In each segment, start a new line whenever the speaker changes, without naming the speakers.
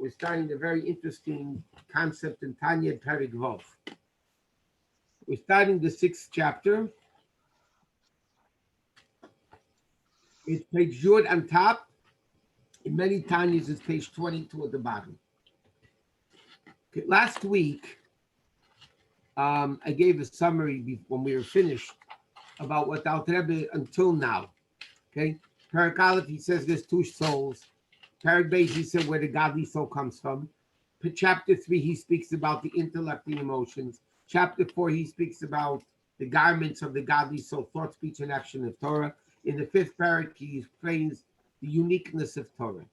We're starting a very interesting concept in Tanya Perek Vov. We're starting the 6th chapter. It's page Yud on top. In many Tanyas, it's page 22 at the bottom. Okay, last week, I gave a summary when we were finished about what the Alter Rebbe until now. Okay, Perek Aleph, he says there's two souls. Perek Beis, he said where the godly soul comes from. Chapter 3, he speaks about the intellect and emotions. Chapter 4, he speaks about the garments of the godly soul, thought, speech, and action of Torah. In the 5th Perek, he explains the uniqueness of Torah.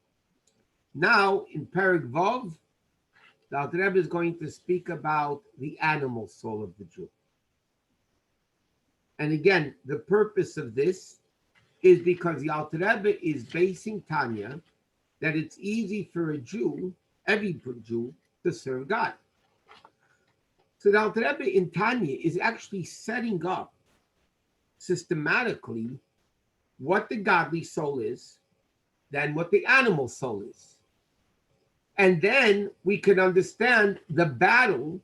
Now, in Perek Vov, the Alter Rebbe is going to speak about the animal soul of the Jew. And again, the purpose of this is because the Alter Rebbe is basing Tanya that it's easy for a Jew, every Jew, to serve God. So the Alter Rebbe in Tanya is actually setting up systematically what the godly soul is, then what the animal soul is. And then we can understand the battle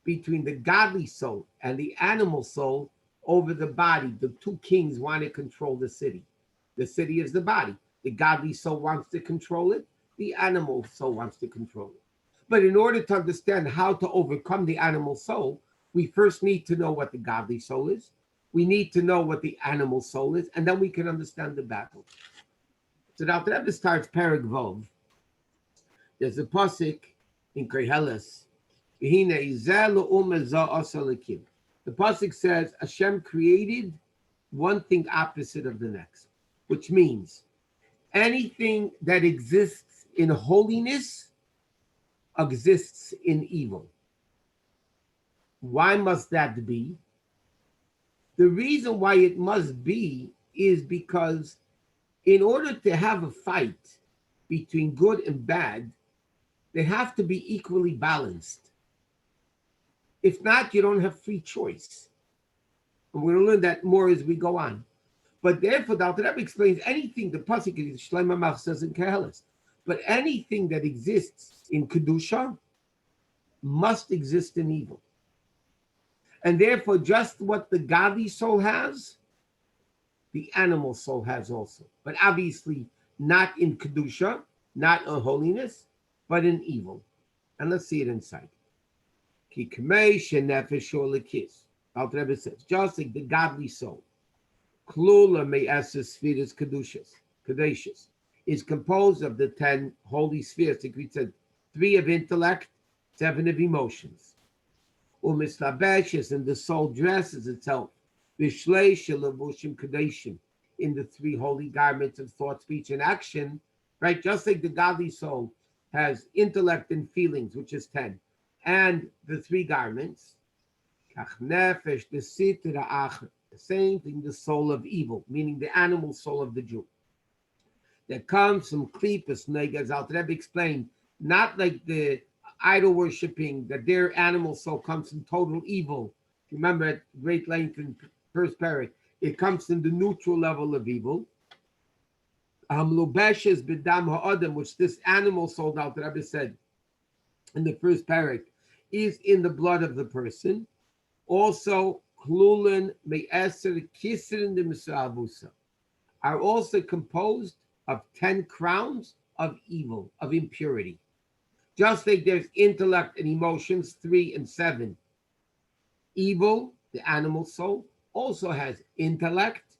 between the godly soul and the animal soul over the body. The two kings want to control the city. The city is the body. The godly soul wants to control it. The animal soul wants to control it. But in order to understand how to overcome the animal soul, we first need to know what the godly soul is. We need to know what the animal soul is, and then we can understand the battle. So the Alter Rebbe starts Perek Vov. There's a pasuk in Koheles. The pasuk says Hashem created one thing opposite of the next, which means anything that exists in holiness exists in evil. Why must that be? The reason why it must be is because in order to have a fight between good and bad, they have to be equally balanced. If not, you don't have free choice. And we're going to learn that more as we go on. But therefore, the Alter Rebbe explains anything, the pasuk in Shlomo Mach says in Koheles, but anything that exists in Kedusha must exist in evil. And therefore, just what the godly soul has, the animal soul has also. But obviously, not in Kedusha, not in holiness, but in evil. And let's see it inside. Ki kamei shenefesh lekis. Alter Rebbe says, just like the godly soul, klula me'eses spheres kedushas, is composed of the 10 holy spheres. Like we said, 3 of intellect, 7 of emotions. Umislabeshes, and the soul dresses itself, vishlei shelavushim kadeshim, in the 3 holy garments of thought, speech, and action. Right, just like the godly soul has intellect and feelings, which is 10, and the 3 garments. The same thing, the soul of evil, meaning the animal soul of the Jew, that comes from klipos neg, as Alter Rebbe explained, not like the idol worshipping, that their animal soul comes from total evil. Remember at great length in first Perek, it comes from the neutral level of evil. Hamlubeshes b'dam ha'adam, which this animal soul, the Alter Rebbe said in the first Perek, is in the blood of the person. Also, klulin me'eser kisrin de misabusa, are also composed of 10 crowns of evil, of impurity. Just like there's intellect and emotions, 3 and 7. Evil, the animal soul, also has intellect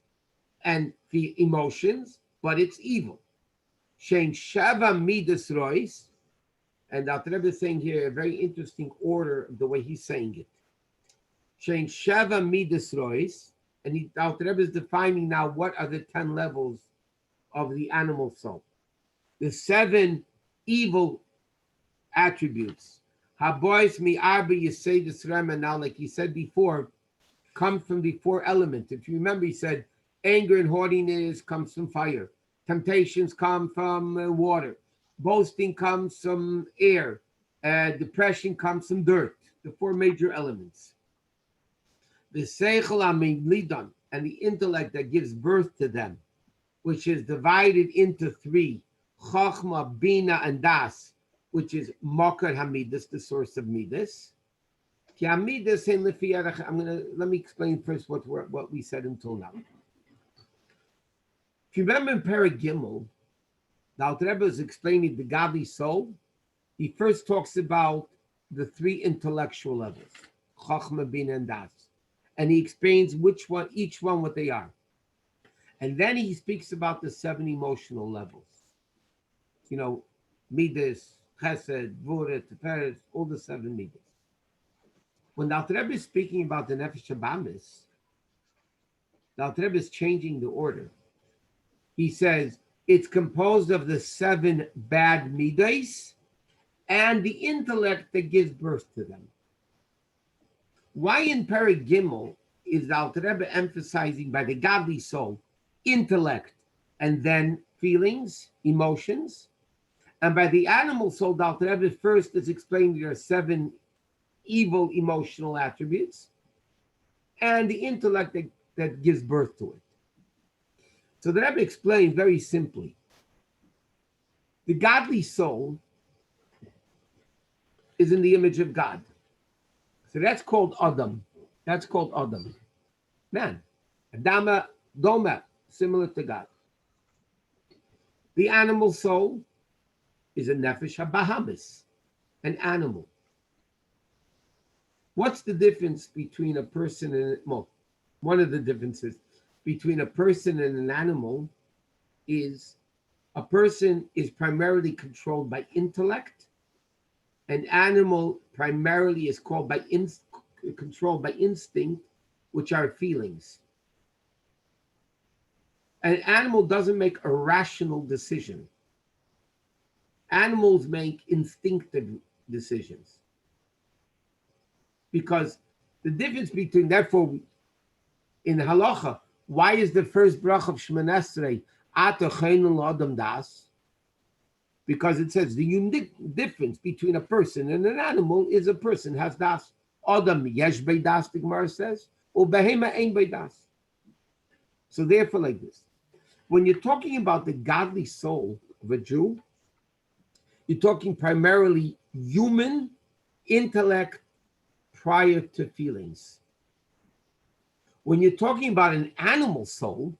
and the emotions, but it's evil. Shein shava midas rois, and Alter Rebbe is saying here a very interesting order of the way he's saying it. Shein shava midas rois, and Alter Rebbe is defining now what are the 10 levels of the animal soul. The 7 evil attributes. Habois mi arba yisedus rema, now like he said before, come from the 4 elements. If you remember, he said anger and haughtiness comes from fire. Temptations come from water. Boasting comes from air. Depression comes from dirt. The 4 major elements. The seichel lidan, and the intellect that gives birth to them, which is divided into 3, chachma, bina, and das, which is Makar Hamidus, the source of Midas. I'm gonna let me explain first what we said until now. If you remember in Perek Gimel, the Alter Rebbe is explaining the godly soul. He first talks about the three intellectual levels, Chochmah, Bina, and Das, and he explains each one what they are. And then he speaks about the 7 emotional levels. Midas, Chesed, Gvura, Tiferes, all the 7 Midas. When the Alter Rebbe is speaking about the Nefesh Habamis, the Alter Rebbe is changing the order. He says it's composed of the 7 bad Midas and the intellect that gives birth to them. Why in Perek Gimel is the Alter Rebbe emphasizing by the godly soul intellect and then feelings, emotions, and by the animal soul, the Alter Rebbe first is explaining there are 7 evil emotional attributes and the intellect that gives birth to it. So the Rebbe explained very simply, the godly soul is in the image of God. So that's called Adam. That's called Adam. Man. Adama, Doma, similar to God. The animal soul is a Nefesh HaBahamis, an animal. What's the difference between a person and, well, one of the differences between a person and an animal is a person is primarily controlled by intellect. An animal primarily is controlled by instinct, which are feelings. An animal doesn't make a rational decision. Animals make instinctive decisions. Because the difference between, therefore, in halacha, why is the first bracha of Shemoneh Esrei Ata Cheinun Adam Das? Because it says the unique difference between a person and an animal is a person has das. Adam yesh bei das, the Gemara says, or behema ein bei das. So therefore, like this, when you're talking about the godly soul of a Jew, you're talking primarily human intellect prior to feelings. When you're talking about an animal soul,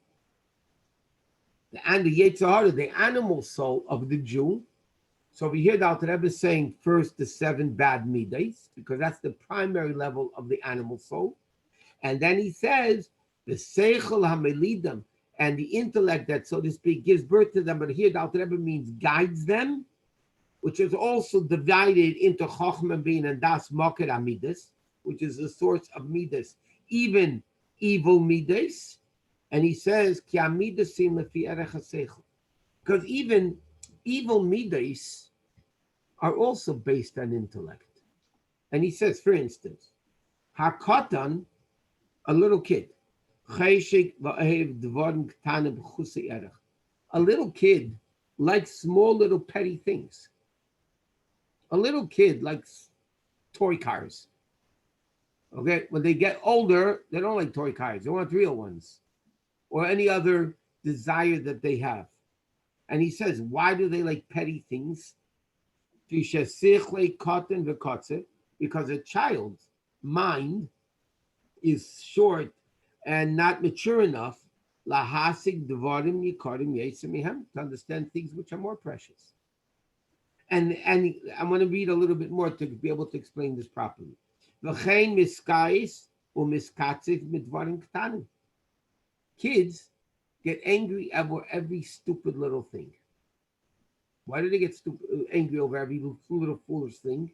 the Yetzer Hara, the animal soul of the Jew, so we hear the Alter Rebbe saying first the 7 bad midas, because that's the primary level of the animal soul. And then he says the Seichel HaMelidam, and the intellect that, so to speak, gives birth to them. But here the Alter Rebbe means guides them, which is also divided into Chochmah, Bin, and Das Moker HaMidas, which is the source of Midas, even evil Midas. And he says, Ki HaMidasim Lefi Erech HaSeichel. Because even evil Midas are also based on intellect. And he says, for instance, Hakatan, a little kid, a little kid likes small little petty things. A little kid likes toy cars. Okay, when they get older, they don't like toy cars. They want real ones or any other desire that they have. And he says, why do they like petty things? Because a child's mind is short and not mature enough to understand things which are more precious. And I want to read a little bit more to be able to explain this properly. Kids get angry over every stupid little thing. Why do they get angry over every little foolish thing?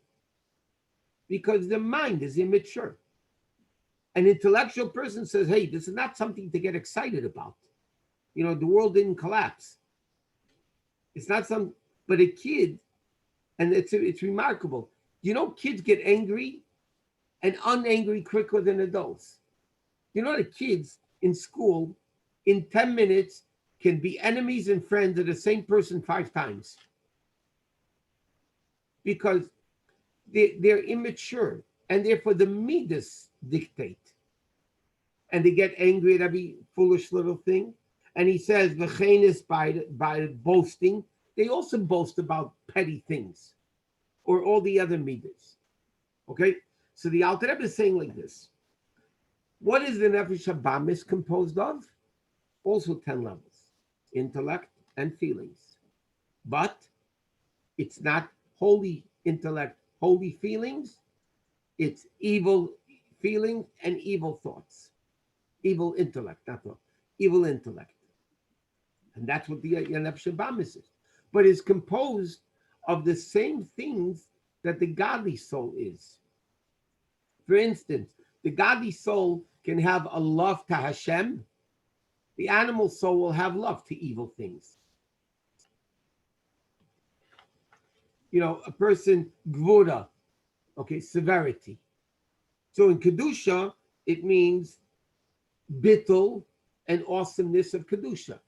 Because their mind is immature. An intellectual person says, hey, this is not something to get excited about. The world didn't collapse. It's not but a kid, and it's remarkable. Kids get angry and unangry quicker than adults. The kids in school, in 10 minutes, can be enemies and friends of the same person 5 times. Because they're immature, and therefore the midas dictate. And they get angry at every foolish little thing. And he says, v'chenis by boasting, they also boast about petty things. or all the other midas. Okay? So the Alter Rebbe is saying like this. What is the Nefesh Habamis composed of? Also 10 levels. Intellect and feelings. But it's not holy intellect, holy feelings. It's evil feelings and evil thoughts. Evil intellect, not thought. Evil intellect. And that's what the Nefesh Habamis is. But it's composed of the same things that the godly soul is. For instance, the godly soul can have a love to Hashem. The animal soul will have love to evil things. A person, gvura, okay, severity. So in Kedusha, it means bittul and awesomeness of Kedusha.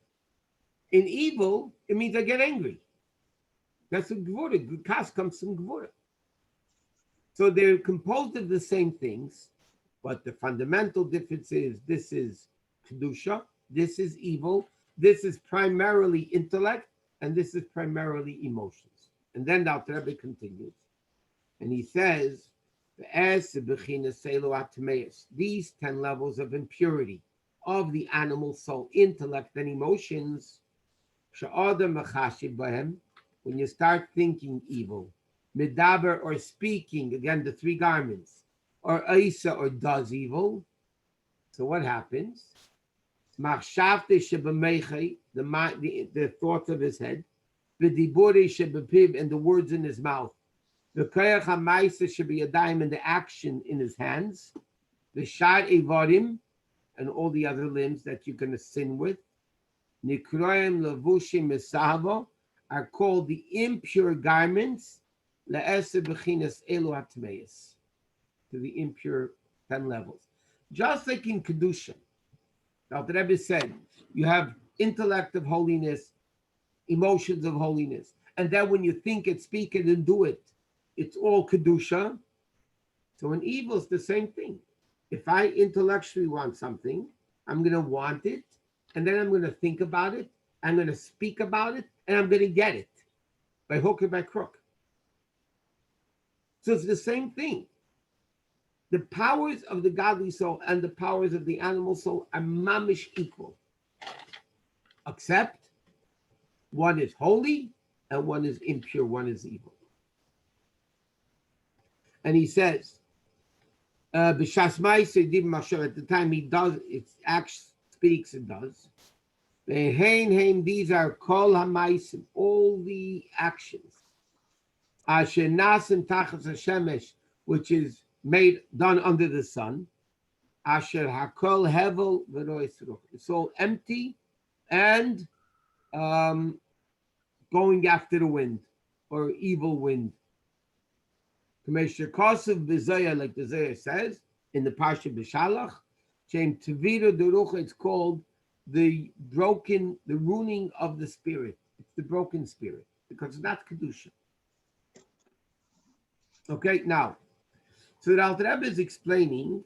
In evil, it means I get angry. That's what gvura, kas comes from gvura. So they're composed of the same things, but the fundamental difference is this is Kedusha, this is evil, this is primarily intellect, and this is primarily emotions. And then the Alter Rebbe continues, and he says, these 10 levels of impurity of the animal soul, intellect, and emotions, when you start thinking evil, medaber or speaking, again, the 3 garments, or Isa or does evil, so what happens? The thoughts of his head, and the words in his mouth, the koyach ha'maisa shebiyadayim, and the action in his hands, the shad evarim, and all the other limbs that you're going to sin with, nikroim levushim mesavo, are called the impure garments, le'eseh bechinas elu hatmeis, to the impure 10 levels. Just like in Kedusha, the Alter Rebbe said, you have intellect of holiness, emotions of holiness, and then when you think it, speak it, and do it, it's all Kedusha. So in evil, it's the same thing. If I intellectually want something, I'm going to want it, and then I'm going to think about it, I'm going to speak about it, and I'm going to get it, by hook or by crook. So it's the same thing. The powers of the godly soul and the powers of the animal soul are mamish equal, except one is holy and one is impure, one is evil. And he says, at the time he does, it actually speaks, it does. These are kol hamaisim, all the actions. Asher nasim tachas hashemesh, which is done under the sun. Asher hakol hevel v'rois. It's all empty and going after the wind or evil wind. Commissioner Kosev B'Zayah, like the Zayah says in the Parsha B'Shalach, Shem Tevira Durucha, it's called the ruining of the spirit. It's the broken spirit because it's not Kedusha. Okay, now, so the Alter Rebbe is explaining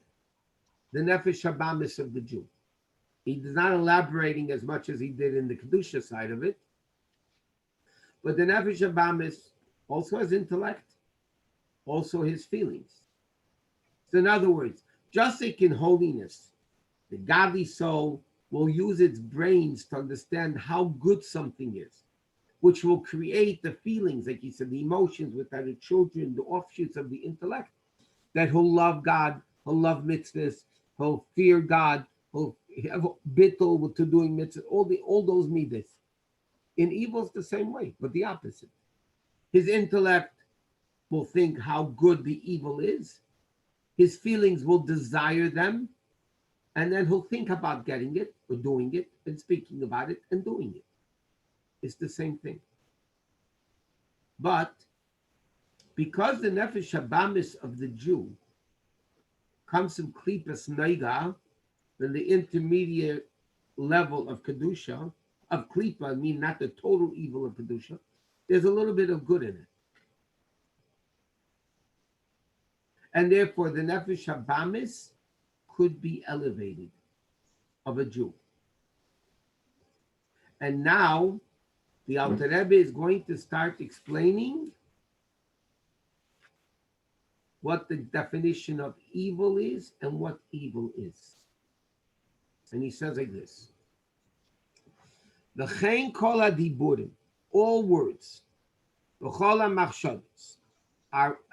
the Nefesh Habamis of the Jew. He's not elaborating as much as he did in the Kedusha side of it, but the Nefesh Habamis also has intellect, also his feelings. So in other words, just like in holiness, the godly soul will use its brains to understand how good something is, which will create the feelings, like he said, the emotions with the children, the offshoots of the intellect, that he'll love God, he'll love mitzvahs, he'll fear God, he'll have bittul to doing mitzvahs, all those midas. In evil, it's the same way, but the opposite. His intellect will think how good the evil is. His feelings will desire them. And then he'll think about getting it or doing it and speaking about it and doing it. It's the same thing. But because the Nefesh Habamis of the Jew comes from Klipas Noiga, then the intermediate level of Kedusha, of Klipa, I mean not the total evil of Kedusha, there's a little bit of good in it. And therefore, the Nefesh Habamis could be elevated of a Jew. And now, the Alter Rebbe is going to start explaining what the definition of evil is and what evil is. And he says like this: V'chein kol hadiburim, all words, v'chol hamachshavos,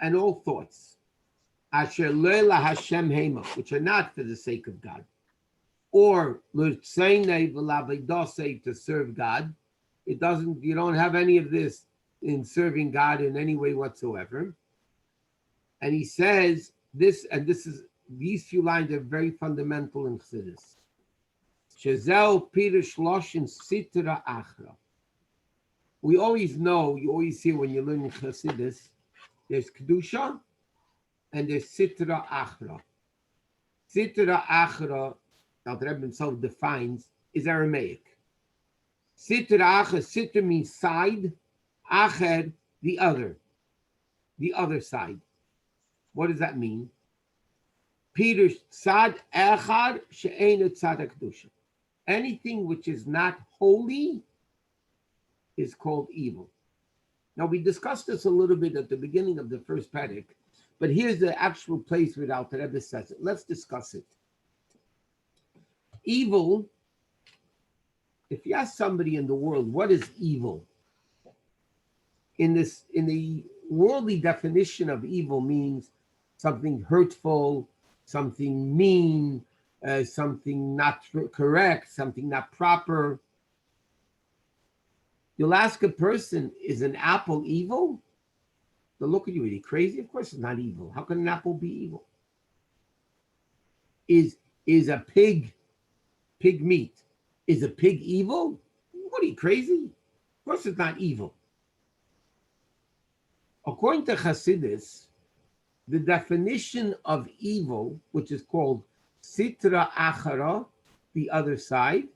and all thoughts, asher lo laHashem hema, which are not for the sake of God, or l'tzaynei v'lavedosei, to serve God. It doesn't. You don't have any of this in serving God in any way whatsoever. And he says this, and this is, these few lines are very fundamental in Chassidus. Shazel Pirush Loshin Sitra Achra. We always know, you always hear when you're learning Chassidus, there's Kedusha and there's Sitra Achra. Sitra Achra, that the Rebbe himself defines, is Aramaic. Sitra Achra, Sitra means side, Acher, the other side. What does that mean? Pirush Tzad Echad She'einu Tzad HaKedusha. Anything which is not holy is called evil. Now, we discussed this a little bit at the beginning of the first Perek, but here's the actual place where the Alter Rebbe says it. Let's discuss it. Evil, if you ask somebody in the world, what is evil? In the worldly definition of evil means something hurtful, something mean, something not correct, something not proper. You'll ask a person, is an apple evil? They'll look at you, are you crazy? Of course it's not evil. How can an apple be evil? Is a pig meat? Is a pig evil? What, are you crazy? Of course it's not evil. According to Chassidus, the definition of evil, which is called Sitra Achara, the other side,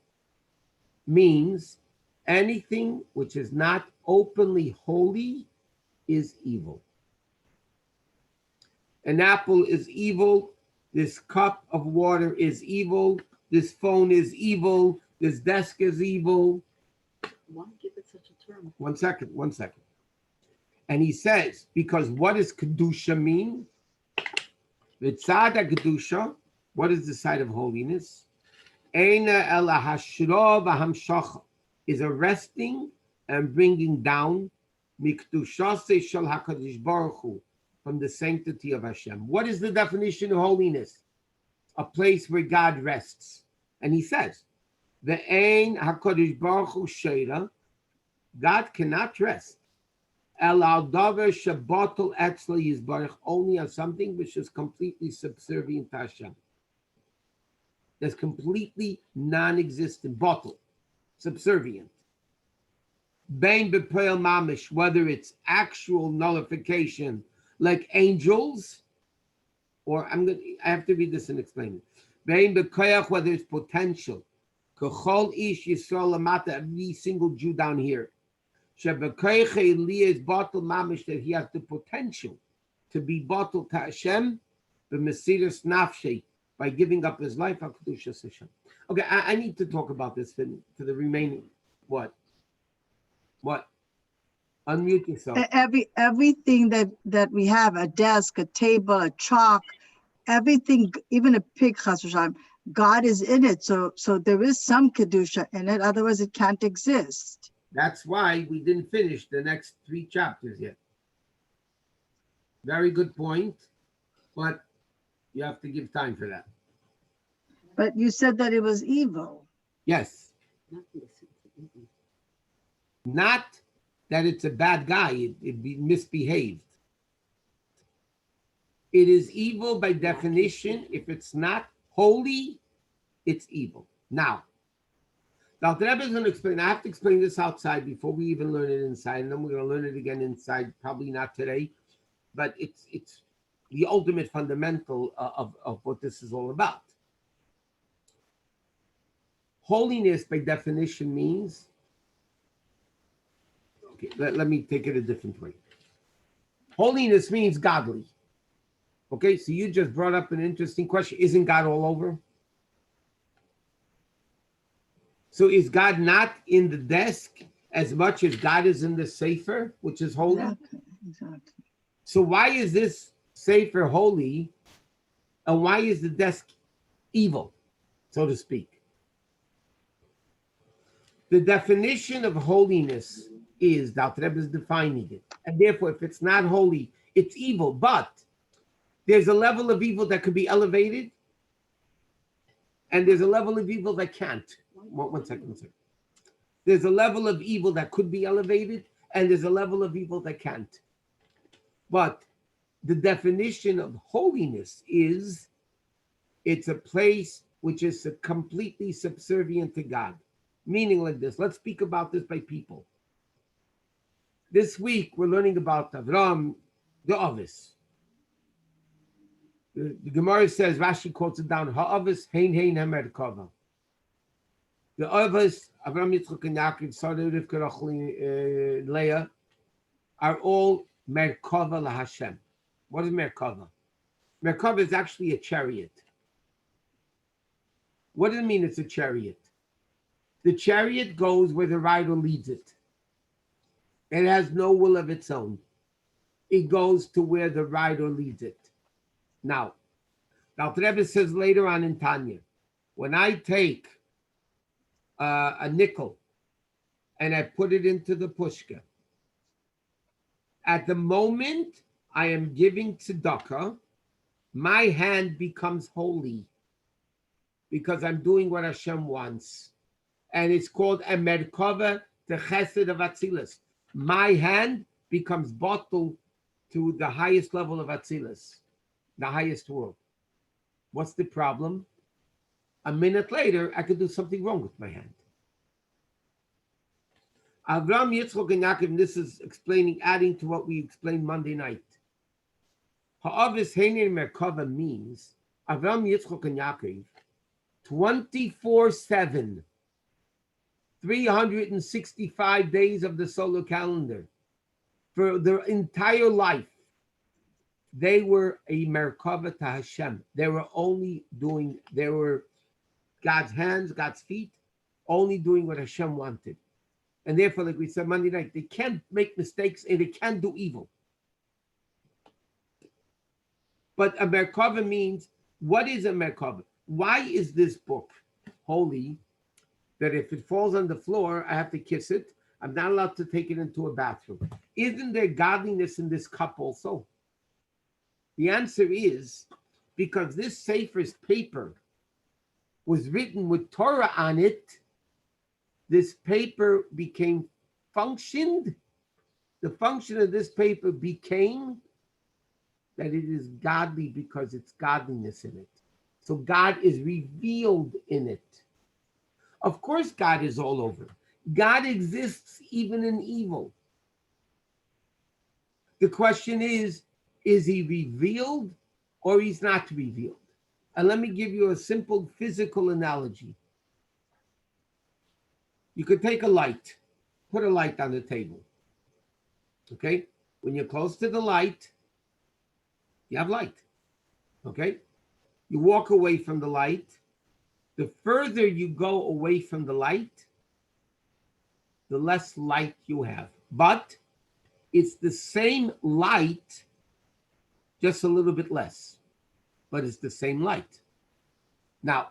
means anything which is not openly holy is evil. An apple is evil. This cup of water is evil. This phone is evil. This desk is evil.
Why give it such a term?
One second. And he says, because what does Kedusha mean? V'tzad HaKedusha, what is the side of holiness? Eina ela hashra v'hamshacha, is arresting and bringing down mikdushase shel HaKadosh Baruch Hu, from the sanctity of Hashem. What is the definition of holiness? A place where God rests. And he says, Ve'ein HaKadosh Baruch Hu sheira, God cannot rest. El al davar shebatel etzlo yizbarach, only on something which is completely subservient to Hashem. That's completely non-existent, bottle, subservient. Bein bepoel mamish, whether it's actual nullification, like angels, or I have to read this and explain it. Bein bekoyach, whether it's potential. Kechol ish Yisrael lamata, every single Jew down here. Is bottle mamish, that he has the potential to be bottled to Hashem, but mesiras nafshe, by giving up his life. Okay, I need to talk about this for the remaining. What? Unmute yourself.
Everything that we have, a desk, a table, a chalk, everything, even a pig, chas v'shalom, God is in it. So there is some kedusha in it. Otherwise, it can't exist.
That's why we didn't finish the next 3 chapters yet. Very good point, but you have to give time for that.
But you said that it was evil.
Yes. Not that it's a bad guy, it be misbehaved. It is evil by definition. If it's not holy, it's evil. Now the Rebbe is going to explain. I have to explain this outside before we even learn it inside, and then we're going to learn it again inside. Probably not today, but it's the ultimate fundamental of what this is all about. Holiness, by definition, means. Okay, let me take it a different way. Holiness means godly. Okay, so you just brought up an interesting question. Isn't God all over? So is God not in the desk as much as God is in the sefer, which is holy?
Exactly.
So why is this Sefer holy, and why is the desk evil, so to speak? The definition of holiness is, the Alter Rebbe is defining it. And therefore, if it's not holy, it's evil. But there's a level of evil that could be elevated, and there's a level of evil that can't. One second. There's a level of evil that could be elevated, and there's a level of evil that can't. But the definition of holiness is it's a place which is completely subservient to God. Meaning like this. Let's speak about this by people. This week, we're learning about Avram, the Avis. The Gemara says, Rashi quotes it down, Ha'avis hein hein hamerkava. The Avis, Avram, Yitzchak, and Yaakov, Sarah, Rivka, Rachel, Leah, are all Merkava LaHashem. What is Merkava? Merkava is actually a chariot. What does it mean it's a chariot? The chariot goes where the rider leads it. It has no will of its own. It goes to where the rider leads it. Now, the Alter Rebbe says later on in Tanya, when I take a nickel and I put it into the pushka, at the moment I am giving tzedakah, my hand becomes holy because I'm doing what Hashem wants. And it's called a merkava, the chesed of Atzilus. My hand becomes bottled to the highest level of Atzilus, the highest world. What's the problem? A minute later, I could do something wrong with my hand. Avram, Yitzchak, and Yaakov, and this is explaining, adding to what we explained Monday night. Ha'avis heiner merkava means Avram, Yitzchak, and Yaakov, 24/7, 365 days of the solar calendar, for their entire life, they were a merkava to Hashem. They were God's hands, God's feet, only doing what Hashem wanted. And therefore, like we said Monday night, they can't make mistakes and they can't do evil. But a merkava means, what is a merkava? Why is this book holy? That if it falls on the floor, I have to kiss it. I'm not allowed to take it into a bathroom. Isn't there godliness in this cup also? The answer is because this Sefer's paper was written with Torah on it, this paper functioned. The function of this paper became that it is godly because it's godliness in it. So God is revealed in it. Of course, God is all over. God exists even in evil. The question is he revealed or he's not revealed? And let me give you a simple physical analogy. You could take a light, put a light on the table. Okay? When you're close to the light, you have light. Okay? You walk away from the light. The further you go away from the light, the less light you have. But it's the same light, just a little bit less. But it's the same light. Now,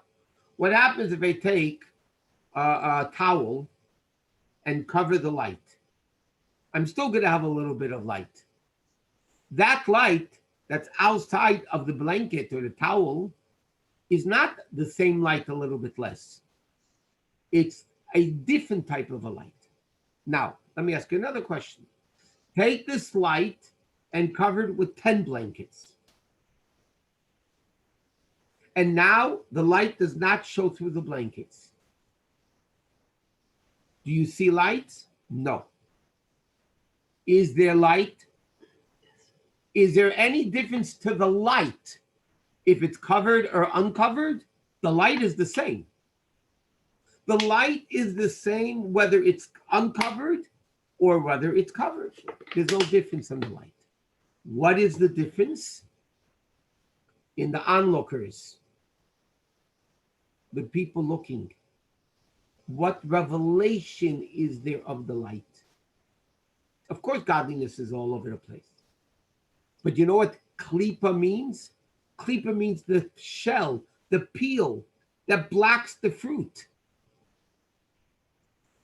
what happens if I take a towel and cover the light? I'm still going to have a little bit of light. That light that's outside of the blanket or the towel is not the same light, a little bit less. It's a different type of a light. Now, let me ask you another question. Take this light and cover it with 10 blankets. And now the light does not show through the blankets. Do you see lights? No. Is there light? Is there any difference to the light? If it's covered or uncovered, the light is the same. The light is the same whether it's uncovered or whether it's covered. There's no difference in the light. What is the difference? In the onlookers, the people looking. What revelation is there of the light? Of course, godliness is all over the place. But you know what klipa means? Klipa means the shell, the peel that blocks the fruit.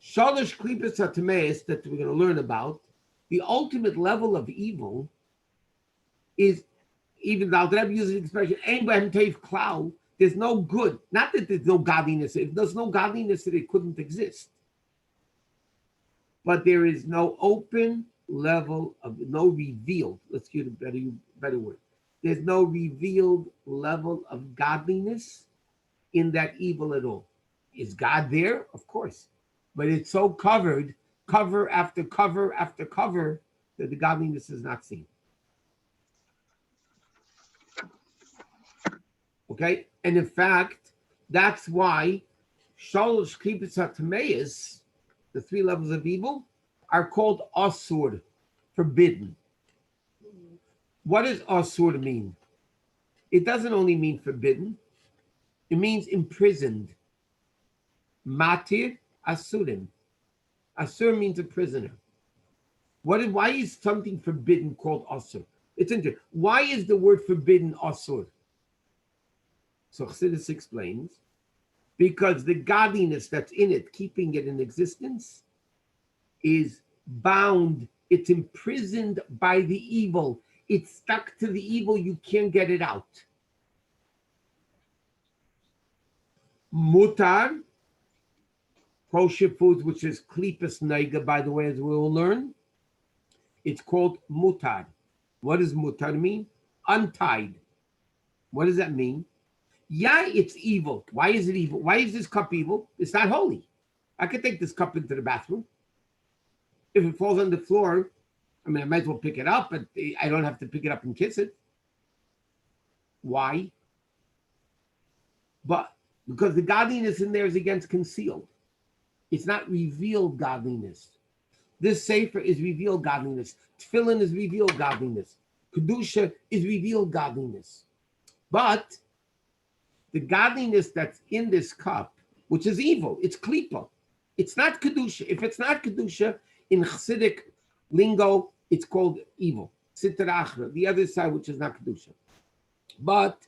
Shalosh klipas hatameis that we're going to learn about, the ultimate level of evil is, even the Alter Rebbe uses the expression, "Ein b'hem teif klal." There's no good. Not that there's no godliness. If there's no godliness, it couldn't exist. But there is no open level of, no revealed. Let's get a better word. There's no revealed level of godliness in that evil at all. Is God there? Of course. But it's so covered, cover after cover after cover, that the godliness is not seen. Okay? And in fact, that's why Shalosh Klipos HaTameis, the three levels of evil, are called Asur, forbidden. What does Asur mean? It doesn't only mean forbidden, it means imprisoned. Matir Asurim. Asur means a prisoner. Why is something forbidden called Asur? It's interesting. Why is the word forbidden Asur? So Chassidus explains, because the godliness that's in it, keeping it in existence, is bound, it's imprisoned by the evil. It's stuck to the evil, you can't get it out. Mutar, kosher foods, which is klipas neiga, by the way, as we will learn, it's called mutar. What does mutar mean? Untied. What does that mean? Yeah, it's evil. Why is it evil? Why is this cup evil? It's not holy. I could take this cup into the bathroom. If it falls on the floor, I might as well pick it up, but I don't have to pick it up and kiss it. Why? But because the godliness in there is against concealed. It's not revealed godliness. This sefer is revealed godliness. Tefillin is revealed godliness. Kedusha is revealed godliness. But the godliness that's in this cup, which is evil, it's klipa. It's not kedusha. If it's not kedusha, in Chassidic lingo, it's called evil. Sitra achra, the other side, which is not kedusha. But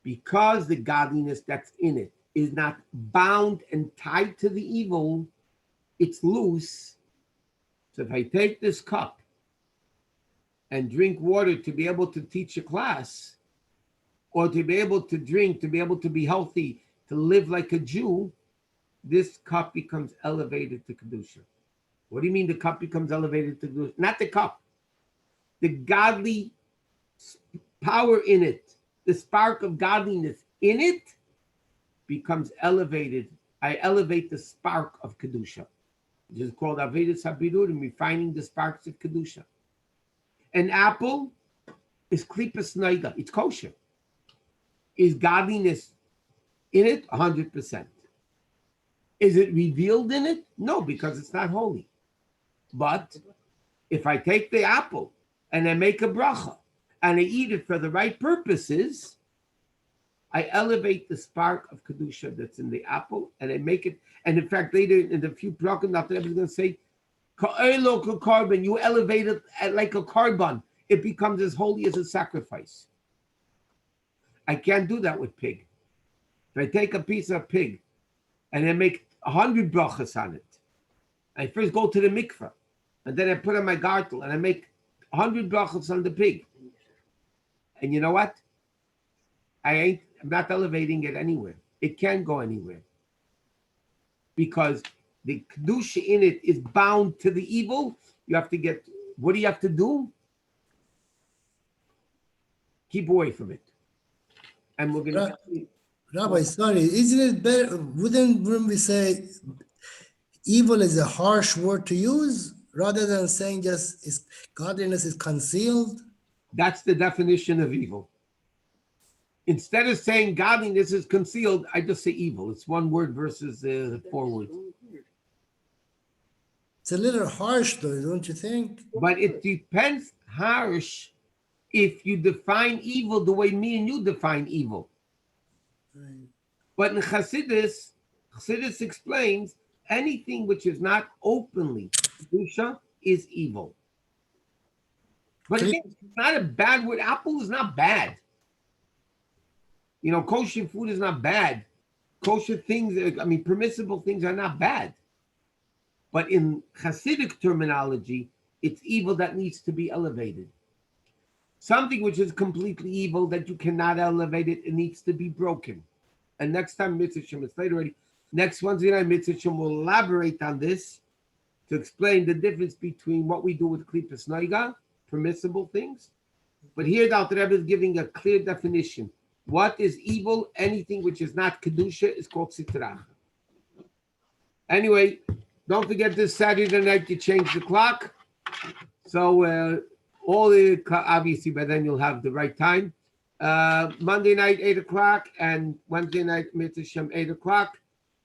because the godliness that's in it is not bound and tied to the evil, it's loose. So if I take this cup and drink water to be able to teach a class, or to be able to drink, to be able to be healthy, to live like a Jew, this cup becomes elevated to Kedusha. What do you mean the cup becomes elevated to Kedusha? Not the cup. The godly power in it, the spark of godliness in it becomes elevated. I elevate the spark of Kedusha, which is called Avedis HaBirurim, refining the sparks of Kedusha. An apple is klipas neiga, it's kosher. Is godliness in it? 100%. Is it revealed in it? No, because it's not holy. But if I take the apple and I make a bracha and I eat it for the right purposes, I elevate the spark of Kedusha that's in the apple and I make it. And in fact, later in the few prakim, Dr. Rebbe is going to say, Ka'elo carbon, you elevate it like a carbon. It becomes as holy as a sacrifice. I can't do that with pig. If I take a piece of pig and I make 100 brachas on it, I first go to the mikveh, and then I put on my gartel and I make 100 brachas on the pig. And you know what? I'm not elevating it anywhere. It can't go anywhere. Because the kedusha in it is bound to the evil. You have to get, what do you have to do? Keep away from it. And we're going to...
Rabbi, sorry, isn't it better? Wouldn't when we say evil is a harsh word to use rather than saying just godliness is concealed?
That's the definition of evil. Instead of saying godliness is concealed, I just say evil. It's one word versus 4 words.
It's a little harsh though, don't you think?
But it depends harsh if you define evil the way me and you define evil.
Right.
But in Chassidus explains anything which is not openly Kedusha is evil. But again, it's not a bad word. Apple is not bad. You know, kosher food is not bad. Kosher things, I mean, permissible things are not bad. But in Hasidic terminology, it's evil that needs to be elevated. Something which is completely evil that you cannot elevate it, it needs to be broken. And next time, Mitzvah Shem, it's late already. Next Wednesday night, Mitzvah Shem will elaborate on this to explain the difference between what we do with Klipas Noiga, permissible things. But here, the Alter Rebbe is giving a clear definition. What is evil? Anything which is not Kedusha is called Sitra. Anyway, don't forget this Saturday night you change the clock. So all the obviously by then you'll have the right time. Monday night 8 o'clock and Wednesday night Mitzvah Shem 8 o'clock.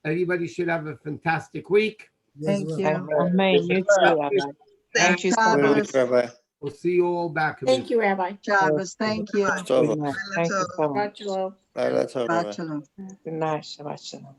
Everybody should have a fantastic week.
Thank you.
Amen. You too, Rabbi. Thank you so
Shabbos.
much.
Good week, Rabbi.
We'll see you all back.
Thank you, Rabbi.
Shabbos, thank you.
Tov.
Good night. Thank you so much.
Shabbat shalom.
Laila Tov, Rabbi.
Shabbat shalom.
Good night. Shabbat shalom.